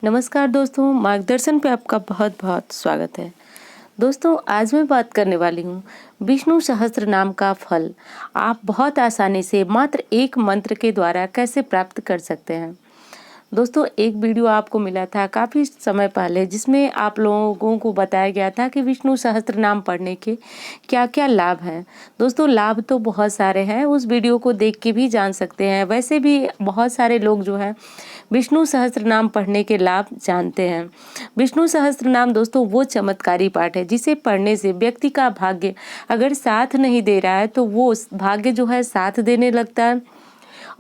नमस्कार दोस्तों, मार्गदर्शन पे आपका बहुत बहुत स्वागत है। दोस्तों, आज मैं बात करने वाली हूँ विष्णु सहस्त्र नाम का फल आप बहुत आसानी से मात्र एक मंत्र के द्वारा कैसे प्राप्त कर सकते हैं। दोस्तों, एक वीडियो आपको मिला था काफ़ी समय पहले जिसमें आप लोगों को बताया गया था कि विष्णु सहस्त्र नाम पढ़ने के क्या-क्या लाभ हैं। दोस्तों, लाभ तो बहुत सारे हैं, उस वीडियो को देख के भी जान सकते हैं। वैसे भी बहुत सारे लोग जो हैं विष्णु सहस्त्र नाम पढ़ने के लाभ जानते हैं। विष्णु सहस्त्र नाम दोस्तों वो चमत्कारी पाठ है जिसे पढ़ने से व्यक्ति का भाग्य अगर साथ नहीं दे रहा है तो वो भाग्य जो है साथ देने लगता है।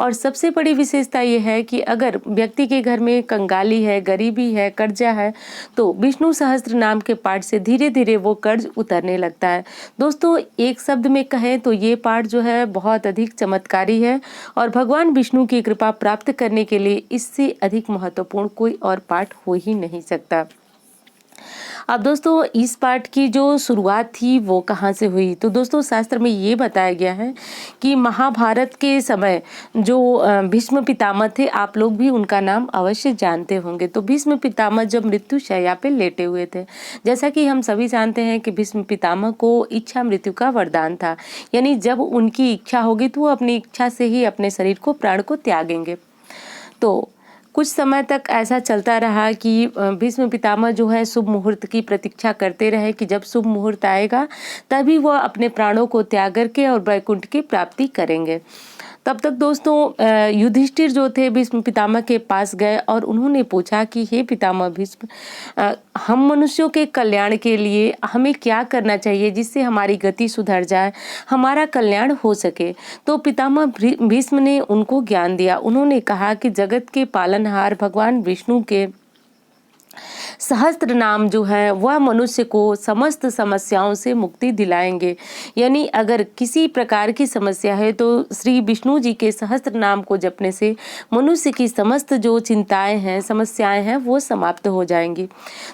और सबसे बड़ी विशेषता ये है कि अगर व्यक्ति के घर में कंगाली है, गरीबी है, कर्जा है, तो विष्णु सहस्त्र नाम के पाठ से धीरे धीरे वो कर्ज उतरने लगता है। दोस्तों, एक शब्द में कहें तो ये पाठ जो है बहुत अधिक चमत्कारी है और भगवान विष्णु की कृपा प्राप्त करने के लिए इससे अधिक महत्वपूर्ण कोई और पाठ हो ही नहीं सकता। अब दोस्तों, इस पाठ की जो शुरुआत थी वो कहाँ से हुई, तो दोस्तों शास्त्र में ये बताया गया है कि महाभारत के समय जो भीष्म पितामह थे, आप लोग भी उनका नाम अवश्य जानते होंगे। तो भीष्म पितामह जब मृत्यु शैया पे लेटे हुए थे, जैसा कि हम सभी जानते हैं कि भीष्म पितामह को इच्छा मृत्यु का वरदान था, यानी जब उनकी इच्छा होगी तो वो अपनी इच्छा से ही अपने शरीर को, प्राण को त्यागेंगे। तो कुछ समय तक ऐसा चलता रहा कि भीष्म पितामह जो है शुभ मुहूर्त की प्रतीक्षा करते रहे कि जब शुभ मुहूर्त आएगा तभी वह अपने प्राणों को त्याग करके और वैकुंठ की प्राप्ति करेंगे। तब तक दोस्तों युधिष्ठिर जो थे भीष्म पितामह के पास गए और उन्होंने पूछा कि हे पितामह भीष्म, हम मनुष्यों के कल्याण के लिए हमें क्या करना चाहिए जिससे हमारी गति सुधर जाए, हमारा कल्याण हो सके। तो पितामह भीष्म ने उनको ज्ञान दिया। उन्होंने कहा कि जगत के पालनहार भगवान विष्णु के सहस्त्र नाम जो है वह मनुष्य को समस्त समस्याओं से मुक्ति दिलाएंगे। यानी अगर किसी प्रकार की समस्या है तो श्री विष्णु जी के सहस्त्र नाम को जपने से मनुष्य की समस्त जो चिंताएं हैं, समस्याएं हैं, वो समाप्त हो जाएंगी।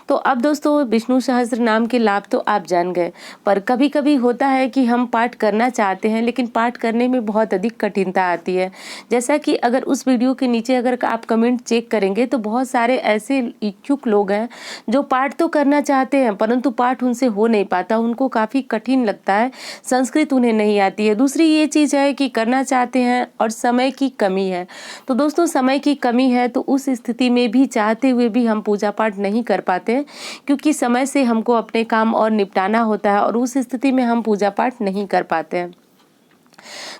तो अब दोस्तों, विष्णु सहस्त्र नाम के लाभ तो आप जान गए, पर कभी कभी होता है कि हम पाठ करना चाहते हैं लेकिन पाठ करने में बहुत अधिक कठिनता आती है। जैसा कि अगर उस वीडियो के नीचे अगर आप कमेंट चेक करेंगे तो बहुत सारे ऐसे इच्छुक लोग हैं जो पाठ तो करना चाहते हैं परंतु पाठ उनसे हो नहीं पाता, उनको काफ़ी कठिन लगता है, संस्कृत उन्हें नहीं आती है। दूसरी ये चीज़ है कि करना चाहते हैं और समय की कमी है। तो दोस्तों, समय की कमी है तो उस स्थिति में भी चाहते हुए भी हम पूजा पाठ नहीं कर पाते क्योंकि समय से हमको अपने काम और निपटाना होता है और उस स्थिति में हम पूजा पाठ नहीं कर पाते हैं।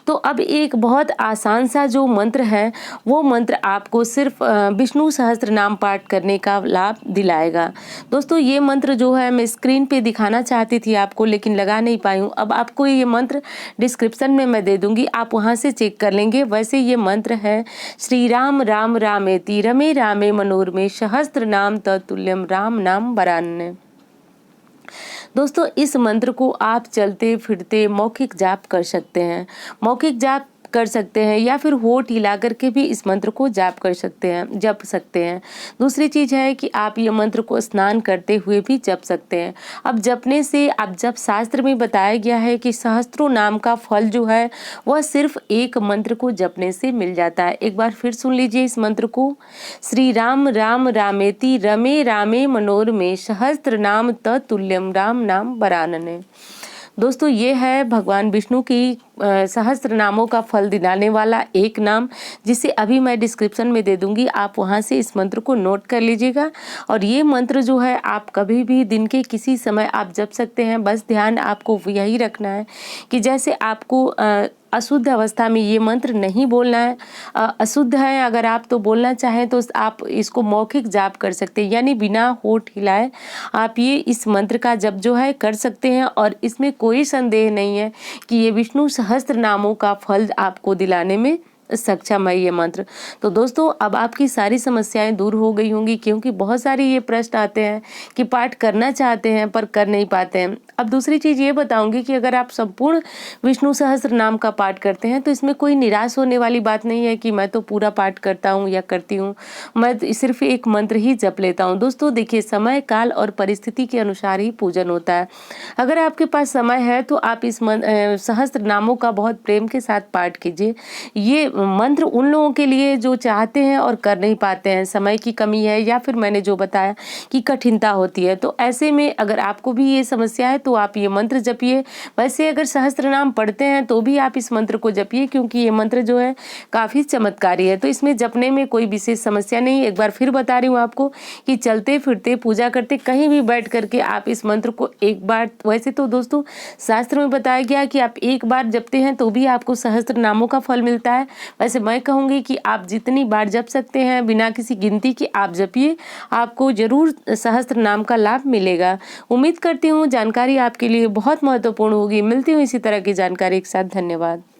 तो अब एक बहुत आसान सा जो मंत्र है वो मंत्र आपको सिर्फ विष्णु सहस्त्र नाम पाठ करने का लाभ दिलाएगा। दोस्तों, ये मंत्र जो है मैं स्क्रीन पे दिखाना चाहती थी आपको लेकिन लगा नहीं पाई हूँ। अब आपको ये मंत्र डिस्क्रिप्शन में मैं दे दूंगी, आप वहाँ से चेक कर लेंगे। वैसे ये मंत्र है श्री राम राम रामेति रमे रामे मनोरमे सहस्त्र नाम तत्तुल्यम राम नाम वरान्य। दोस्तों, इस मंत्र को आप चलते फिरते मौखिक जाप कर सकते हैं, मौखिक जाप कर सकते हैं या फिर होठ हिला करके भी इस मंत्र को जाप कर सकते हैं, जप सकते हैं। दूसरी चीज़ है कि आप ये मंत्र को स्नान करते हुए भी जप सकते हैं। अब जपने से, अब जब शास्त्र में बताया गया है कि सहस्त्रों नाम का फल जो है वह सिर्फ एक मंत्र को जपने से मिल जाता है। एक बार फिर सुन लीजिए इस मंत्र को। श्री राम राम रामेति रमे रामे मनोरमे सहस्त्र नाम तत्तुल्यम राम नाम वरानने। दोस्तों, ये है भगवान विष्णु की सहस्त्र नामों का फल दिलाने वाला एक नाम, जिसे अभी मैं डिस्क्रिप्शन में दे दूंगी, आप वहां से इस मंत्र को नोट कर लीजिएगा। और ये मंत्र जो है आप कभी भी दिन के किसी समय आप जप सकते हैं। बस ध्यान आपको यही रखना है कि जैसे आपको अशुद्ध अवस्था में ये मंत्र नहीं बोलना है। अशुद्ध है अगर आप तो बोलना चाहें तो आप इसको मौखिक जाप कर सकते हैं, यानी बिना होठ हिलाए आप ये इस मंत्र का जप जो है कर सकते हैं। और इसमें कोई संदेह नहीं है कि ये विष्णु सहस्त्र नामों का फल आपको दिलाने में सक्षम है ये मंत्र। तो दोस्तों, अब आपकी सारी समस्याएं दूर हो गई होंगी, क्योंकि बहुत सारे ये प्रश्न आते हैं कि पाठ करना चाहते हैं पर कर नहीं पाते हैं। अब दूसरी चीज़ ये बताऊंगी कि अगर आप संपूर्ण विष्णु सहस्त्र नाम का पाठ करते हैं तो इसमें कोई निराश होने वाली बात नहीं है कि मैं तो पूरा पाठ करता हूँ या करती हूँ, मैं सिर्फ एक मंत्र ही जप लेता हूँ। दोस्तों देखिए, समय काल और परिस्थिति के अनुसार ही पूजन होता है। अगर आपके पास समय है तो आप इस सहस्त्र नामों का बहुत प्रेम के साथ पाठ कीजिए। ये मंत्र उन लोगों के लिए जो चाहते हैं और कर नहीं पाते हैं, समय की कमी है या फिर मैंने जो बताया कि कठिनता होती है, तो ऐसे में अगर आपको भी ये समस्या है तो आप ये मंत्र जपिए। वैसे अगर सहस्त्र नाम पढ़ते हैं तो भी आप इस मंत्र को जपिए, क्योंकि ये मंत्र जो है काफी चमत्कारी है, तो इसमें जपने में कोई विशेष समस्या नहीं। एक बार फिर बता रही हूँ आपको कि चलते फिरते पूजा करते कहीं भी बैठ करके आप इस मंत्र को एक बार, वैसे तो दोस्तों शास्त्र में बताया गया कि आप एक बार जपते हैं तो भी आपको सहस्त्र नामों का फल मिलता है। वैसे मैं कहूँगी कि आप जितनी बार जप सकते हैं बिना किसी गिनती के आप जपिए, आपको जरूर सहस्त्र नाम का लाभ मिलेगा। उम्मीद करती हूँ जानकारी आपके लिए बहुत महत्वपूर्ण होगी। मिलती हूँ इसी तरह की जानकारी के साथ। धन्यवाद।